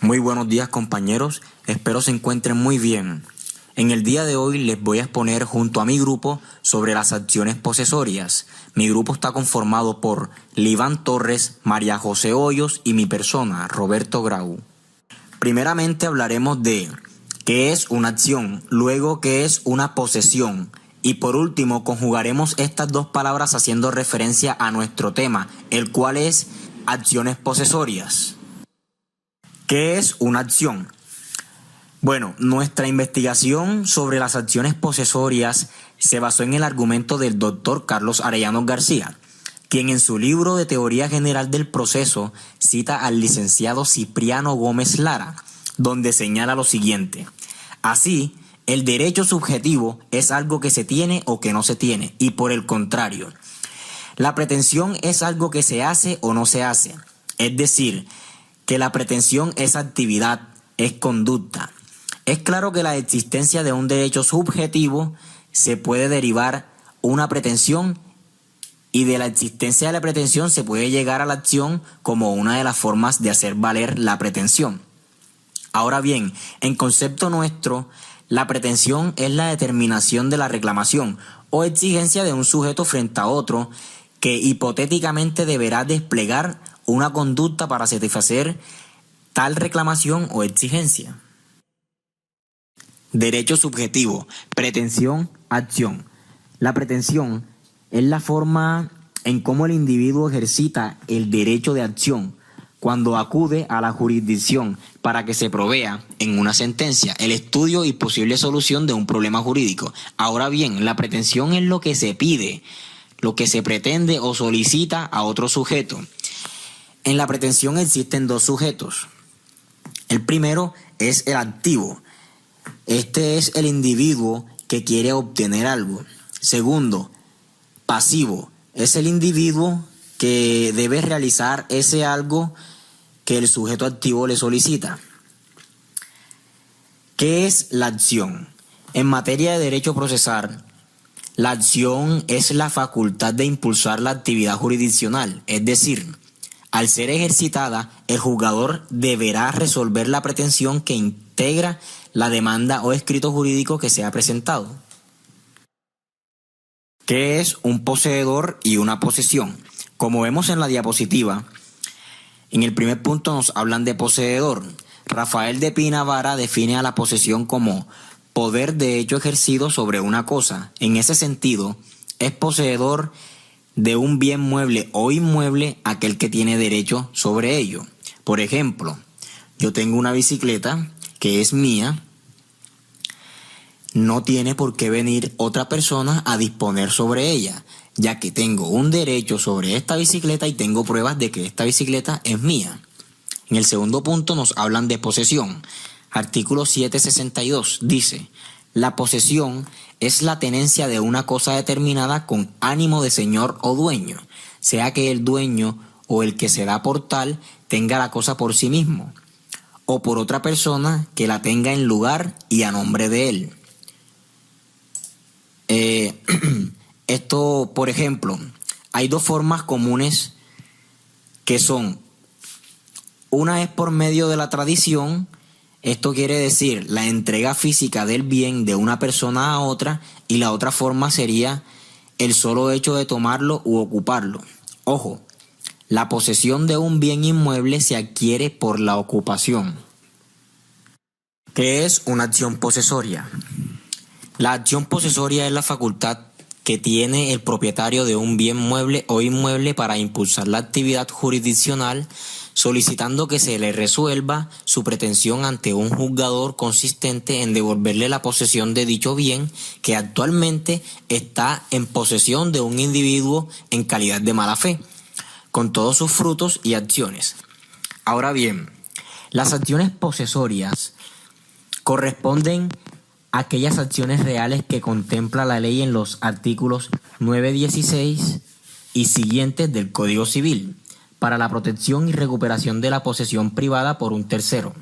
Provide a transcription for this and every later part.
Muy buenos días, compañeros, espero se encuentren muy bien. En el día de hoy les voy a exponer junto a mi grupo sobre las acciones posesorias. Mi grupo está conformado por Liván Torres, María José Hoyos y mi persona, Roberto Grau. Primeramente hablaremos de qué es una acción, luego qué es una posesión y por último conjugaremos estas dos palabras haciendo referencia a nuestro tema, el cual es acciones posesorias. ¿Qué es una acción? Bueno, nuestra investigación sobre las acciones posesorias se basó en el argumento del doctor Carlos Arellano García, quien en su libro de Teoría General del Proceso cita al licenciado Cipriano Gómez Lara, donde señala lo siguiente: así, el derecho subjetivo es algo que se tiene o que no se tiene, y por el contrario, la pretensión es algo que se hace o no se hace, es decir, que la pretensión es actividad, es conducta. Es claro que la existencia de un derecho subjetivo se puede derivar una pretensión y de la existencia de la pretensión se puede llegar a la acción como una de las formas de hacer valer la pretensión. Ahora bien, en concepto nuestro, la pretensión es la determinación de la reclamación o exigencia de un sujeto frente a otro que hipotéticamente deberá desplegar una conducta para satisfacer tal reclamación o exigencia. Derecho subjetivo, pretensión, acción. La pretensión es la forma en cómo el individuo ejercita el derecho de acción cuando acude a la jurisdicción para que se provea en una sentencia el estudio y posible solución de un problema jurídico. Ahora bien, la pretensión es lo que se pide, lo que se pretende o solicita a otro sujeto. En la pretensión existen dos sujetos. El primero es el activo. Este es el individuo que quiere obtener algo. Segundo, pasivo. Es el individuo que debe realizar ese algo que el sujeto activo le solicita. ¿Qué es la acción? En materia de derecho procesal, la acción es la facultad de impulsar la actividad jurisdiccional, es decir, al ser ejercitada, el juzgador deberá resolver la pretensión que integra la demanda o escrito jurídico que se ha presentado. ¿Qué es un poseedor y una posesión? Como vemos en la diapositiva, en el primer punto nos hablan de poseedor. Rafael de Pina Vara define a la posesión como poder de hecho ejercido sobre una cosa. En ese sentido, es poseedor de un bien mueble o inmueble aquel que tiene derecho sobre ello. Por ejemplo, yo tengo una bicicleta que es mía, no tiene por qué venir otra persona a disponer sobre ella, ya que tengo un derecho sobre esta bicicleta y tengo pruebas de que esta bicicleta es mía. En el segundo punto nos hablan de posesión. Artículo 762 dice: la posesión es la tenencia de una cosa determinada con ánimo de señor o dueño, sea que el dueño o el que se da por tal tenga la cosa por sí mismo, o por otra persona que la tenga en lugar y a nombre de él. Esto, por ejemplo, hay dos formas comunes que son: una es por medio de la tradición. Esto quiere decir la entrega física del bien de una persona a otra, y la otra forma sería el solo hecho de tomarlo u ocuparlo. Ojo, la posesión de un bien inmueble se adquiere por la ocupación. ¿Qué es una acción posesoria? La acción posesoria es la facultad que tiene el propietario de un bien mueble o inmueble para impulsar la actividad jurisdiccional, solicitando que se le resuelva su pretensión ante un juzgador consistente en devolverle la posesión de dicho bien que actualmente está en posesión de un individuo en calidad de mala fe, con todos sus frutos y acciones. Ahora bien, las acciones posesorias corresponden a aquellas acciones reales que contempla la ley en los artículos 916 y siguientes del Código Civil, para la protección y recuperación de la posesión privada por un tercero.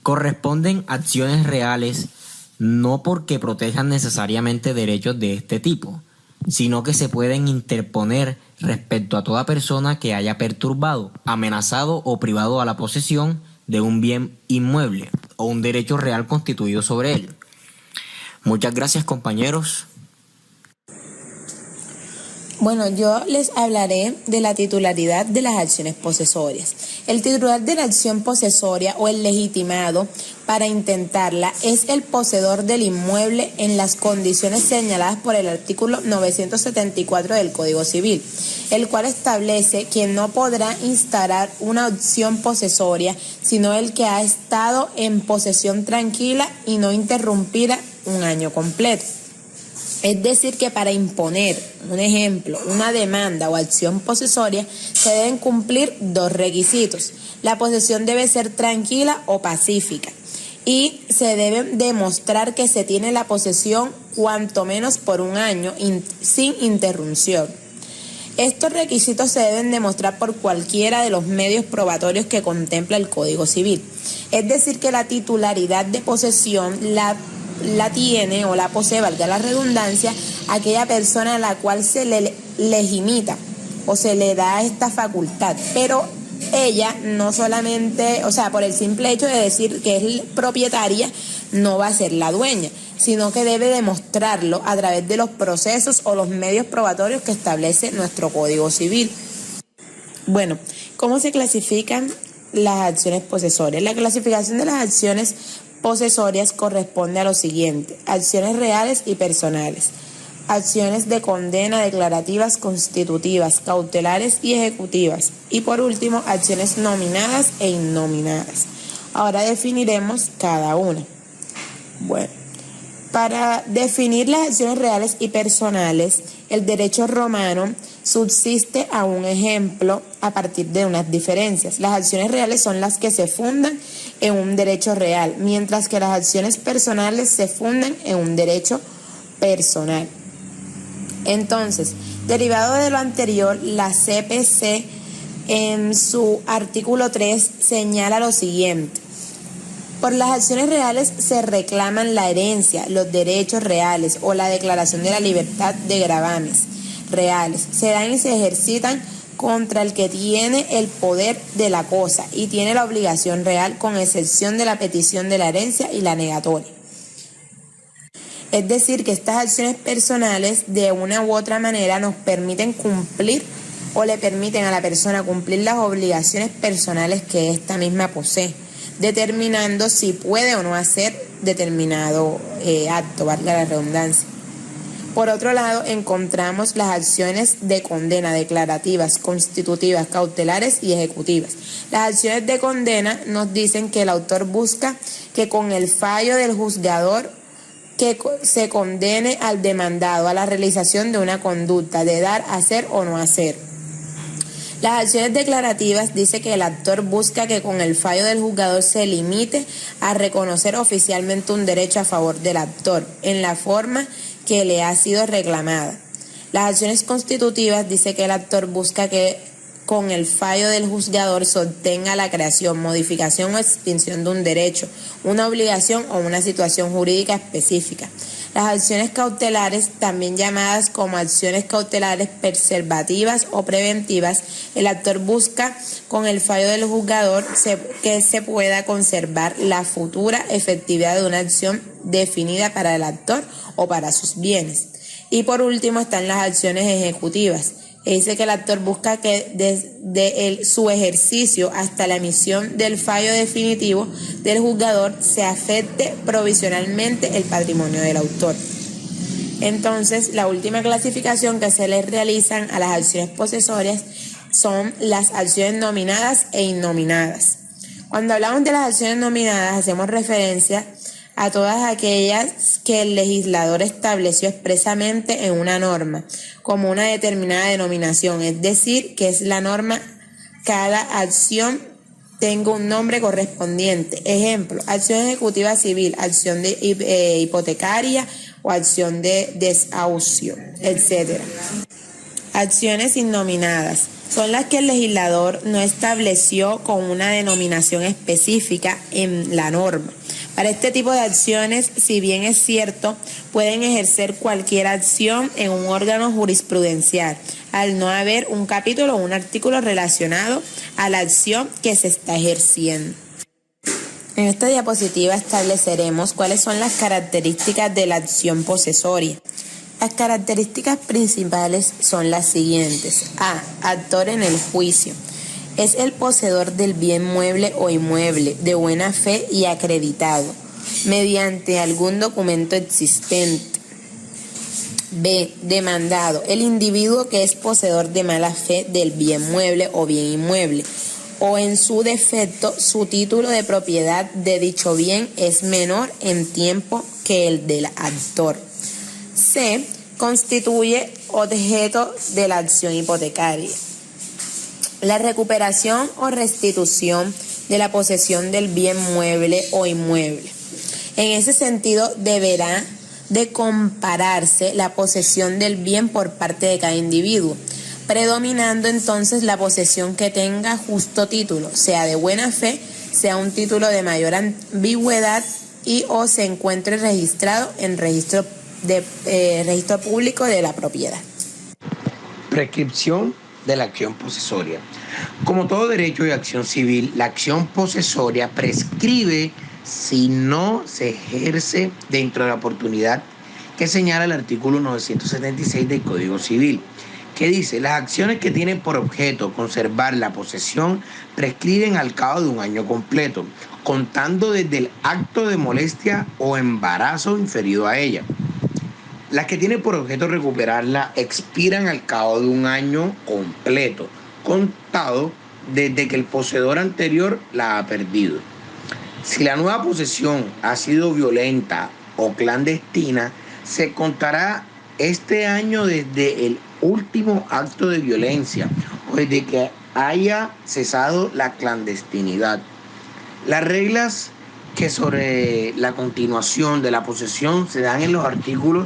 Corresponden acciones reales no porque protejan necesariamente derechos de este tipo, sino que se pueden interponer respecto a toda persona que haya perturbado, amenazado o privado a la posesión de un bien inmueble o un derecho real constituido sobre él. Muchas gracias, compañeros. Bueno, yo les hablaré de la titularidad de las acciones posesorias. El titular de la acción posesoria o el legitimado para intentarla es el poseedor del inmueble en las condiciones señaladas por el artículo 974 del Código Civil, el cual establece que no podrá instaurar una acción posesoria sino el que ha estado en posesión tranquila y no interrumpida un año completo. Es decir, que para imponer, un ejemplo, una demanda o acción posesoria, se deben cumplir dos requisitos. La posesión debe ser tranquila o pacífica y se debe demostrar que se tiene la posesión cuanto menos por un año sin interrupción. Estos requisitos se deben demostrar por cualquiera de los medios probatorios que contempla el Código Civil. Es decir, que la titularidad de posesión la tiene o la posee, valga la redundancia, aquella persona a la cual se le legimita o se le da esta facultad, pero ella no solamente, o sea, por el simple hecho de decir que es propietaria, no va a ser la dueña, sino que debe demostrarlo a través de los procesos o los medios probatorios que establece nuestro Código Civil. Bueno, ¿cómo se clasifican las acciones posesorias? La clasificación de las acciones posesorias corresponde a lo siguiente: acciones reales y personales, acciones de condena declarativas, constitutivas, cautelares y ejecutivas, y por último, acciones nominadas e innominadas. Ahora definiremos cada una. Bueno, para definir las acciones reales y personales, el derecho romano subsiste a un ejemplo a partir de unas diferencias. Las acciones reales son las que se fundan en un derecho real, mientras que las acciones personales se fundan en un derecho personal. Entonces, derivado de lo anterior, la CPC en su artículo 3 señala lo siguiente: por las acciones reales se reclaman la herencia, los derechos reales o la declaración de la libertad de gravames reales. Se dan y se ejercitan contra el que tiene el poder de la cosa y tiene la obligación real, con excepción de la petición de la herencia y la negatoria. Es decir, que estas acciones personales de una u otra manera nos permiten cumplir o le permiten a la persona cumplir las obligaciones personales que ésta misma posee, determinando si puede o no hacer determinado acto, valga la redundancia. Por otro lado, encontramos las acciones de condena declarativas, constitutivas, cautelares y ejecutivas. Las acciones de condena nos dicen que el autor busca que con el fallo del juzgador que se condene al demandado a la realización de una conducta de dar, hacer o no hacer. Las acciones declarativas dice que el actor busca que con el fallo del juzgador se limite a reconocer oficialmente un derecho a favor del actor en la forma que le ha sido reclamada. Las acciones constitutivas dice que el actor busca que con el fallo del juzgador se obtenga la creación, modificación o extinción de un derecho, una obligación o una situación jurídica específica. Las acciones cautelares, también llamadas como acciones cautelares preservativas o preventivas, el actor busca con el fallo del juzgador que se pueda conservar la futura efectividad de una acción definida para el actor o para sus bienes. Y por último están las acciones ejecutivas. Dice que el actor busca que desde su ejercicio hasta la emisión del fallo definitivo del juzgador se afecte provisionalmente el patrimonio del autor. Entonces, la última clasificación que se le realizan a las acciones posesorias son las acciones nominadas e innominadas. Cuando hablamos de las acciones nominadas, hacemos referencia a todas aquellas que el legislador estableció expresamente en una norma, como una determinada denominación, es decir, que es la norma, cada acción tenga un nombre correspondiente. Ejemplo, acción ejecutiva civil, acción de hipotecaria o acción de desahucio, etc. Acciones innominadas son las que el legislador no estableció con una denominación específica en la norma. Para este tipo de acciones, si bien es cierto, pueden ejercer cualquier acción en un órgano jurisprudencial, al no haber un capítulo o un artículo relacionado a la acción que se está ejerciendo. En esta diapositiva estableceremos cuáles son las características de la acción posesoria. Las características principales son las siguientes. A. Actor en el juicio. Es el poseedor del bien mueble o inmueble de buena fe y acreditado mediante algún documento existente. B. Demandado. El individuo que es poseedor de mala fe del bien mueble o bien inmueble, o en su defecto su título de propiedad de dicho bien es menor en tiempo que el del actor. C. Constituye objeto de la acción hipotecaria. La recuperación o restitución de la posesión del bien mueble o inmueble. En ese sentido, deberá de compararse la posesión del bien por parte de cada individuo, predominando entonces la posesión que tenga justo título, sea de buena fe, sea un título de mayor ambigüedad y o se encuentre registrado en registro público de la propiedad. Prescripción de la acción posesoria. Como todo derecho de acción civil, la acción posesoria prescribe si no se ejerce dentro de la oportunidad que señala el artículo 976 del Código Civil, que dice: las acciones que tienen por objeto conservar la posesión prescriben al cabo de un año completo, contando desde el acto de molestia o embarazo inferido a ella. Las que tienen por objeto recuperarla expiran al cabo de un año completo, contado desde que el poseedor anterior la ha perdido. Si la nueva posesión ha sido violenta o clandestina, se contará este año desde el último acto de violencia o desde que haya cesado la clandestinidad. Las reglas que sobre la continuación de la posesión se dan en los artículos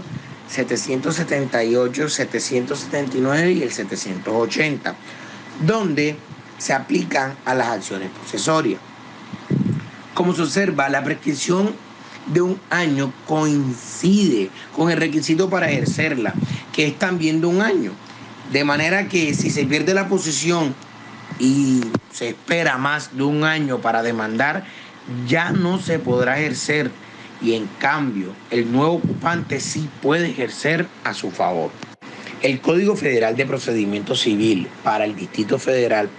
778, 779 y el 780, donde se aplican a las acciones posesorias. Como se observa, la prescripción de un año coincide con el requisito para ejercerla, que es también de un año. De manera que si se pierde la posesión y se espera más de un año para demandar, ya no se podrá ejercer, y en cambio el nuevo ocupante sí puede ejercer a su favor. El Código Federal de Procedimiento Civil para el Distrito Federal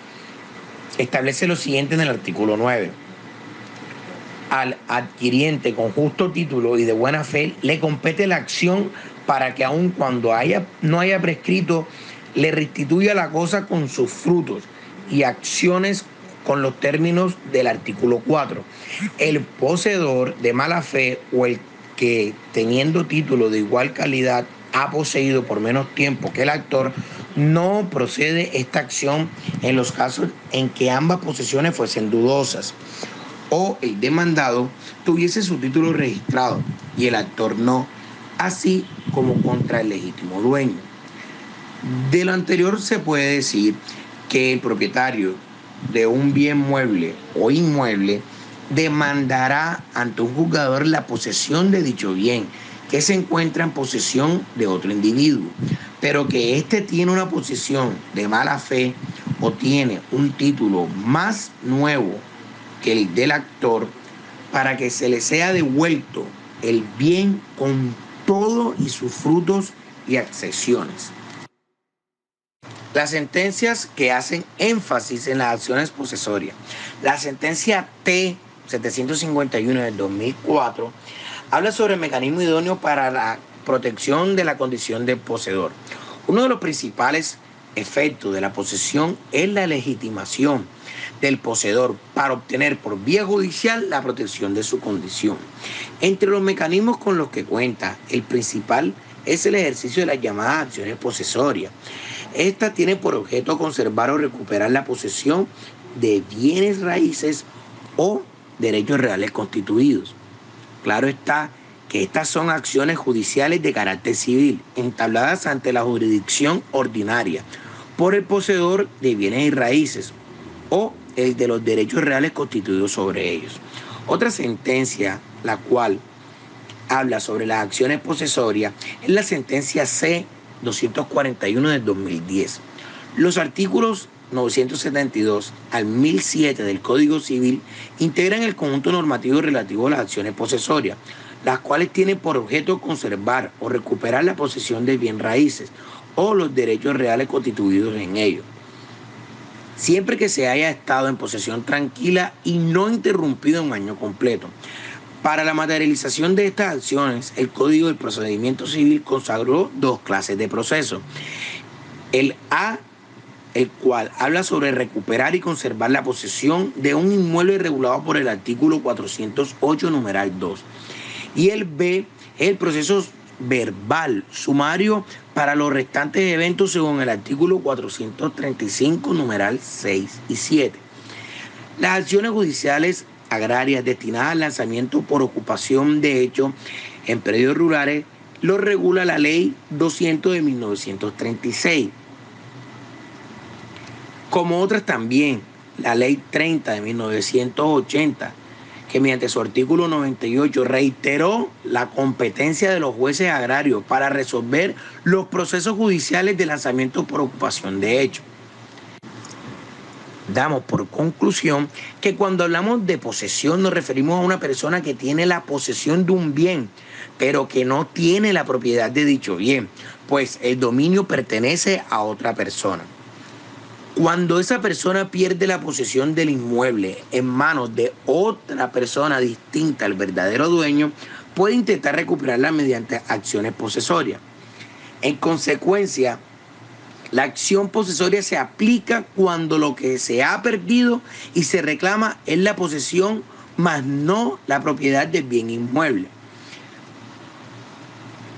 establece lo siguiente en el artículo 9. Al adquiriente con justo título y de buena fe le compete la acción para que aun cuando no haya prescrito, le restituya la cosa con sus frutos y acciones con los términos del artículo 4. El poseedor de mala fe o el que teniendo título de igual calidad ha poseído por menos tiempo que el actor, no procede esta acción en los casos en que ambas posesiones fuesen dudosas o el demandado tuviese su título registrado y el actor no, así como contra el legítimo dueño. De lo anterior se puede decir que el propietario de un bien mueble o inmueble demandará ante un juzgador la posesión de dicho bien que se encuentra en posesión de otro individuo, pero que éste tiene una posesión de mala fe o tiene un título más nuevo que el del actor, para que se le sea devuelto el bien con todo y sus frutos y accesiones. Las sentencias que hacen énfasis en las acciones posesorias. La sentencia T-751 del 2004 habla sobre el mecanismo idóneo para la protección de la condición del poseedor. Uno de los principales efectos de la posesión es la legitimación del poseedor para obtener por vía judicial la protección de su condición. Entre los mecanismos con los que cuenta, el principal es el ejercicio de las llamadas acciones posesorias. Esta tiene por objeto conservar o recuperar la posesión de bienes raíces o derechos reales constituidos. Claro está que estas son acciones judiciales de carácter civil, entabladas ante la jurisdicción ordinaria por el poseedor de bienes y raíces o el de los derechos reales constituidos sobre ellos. Otra sentencia, la cual habla sobre las acciones posesorias, es la sentencia C-241 del 2010. Los artículos 972 al 1007 del Código Civil integran el conjunto normativo relativo a las acciones posesorias, las cuales tienen por objeto conservar o recuperar la posesión de bien raíces o los derechos reales constituidos en ellos, siempre que se haya estado en posesión tranquila y no interrumpido un año completo. Para la materialización de estas acciones, el Código del Procedimiento Civil consagró dos clases de proceso. El A, el cual habla sobre recuperar y conservar la posesión de un inmueble regulado por el artículo 408, numeral 2. Y el B, el proceso verbal sumario para los restantes eventos según el artículo 435, numeral 6 y 7. Las acciones judiciales agrarias destinadas al lanzamiento por ocupación de hecho en predios rurales lo regula la Ley 200 de 1936. Como otras también, la Ley 30 de 1980, que mediante su artículo 98 reiteró la competencia de los jueces agrarios para resolver los procesos judiciales de lanzamiento por ocupación de hecho. Damos por conclusión que cuando hablamos de posesión nos referimos a una persona que tiene la posesión de un bien, pero que no tiene la propiedad de dicho bien, pues el dominio pertenece a otra persona. Cuando esa persona pierde la posesión del inmueble en manos de otra persona distinta al verdadero dueño, puede intentar recuperarla mediante acciones posesorias. En consecuencia, la acción posesoria se aplica cuando lo que se ha perdido y se reclama es la posesión, más no la propiedad del bien inmueble.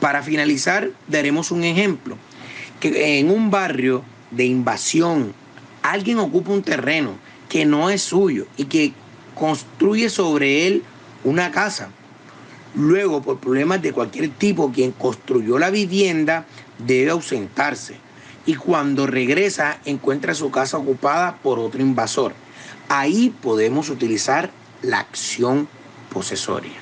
Para finalizar, daremos un ejemplo. Que en un barrio de invasión, alguien ocupa un terreno que no es suyo y que construye sobre él una casa. Luego, por problemas de cualquier tipo, quien construyó la vivienda debe ausentarse. Y cuando regresa, encuentra su casa ocupada por otro invasor. Ahí podemos utilizar la acción posesoria.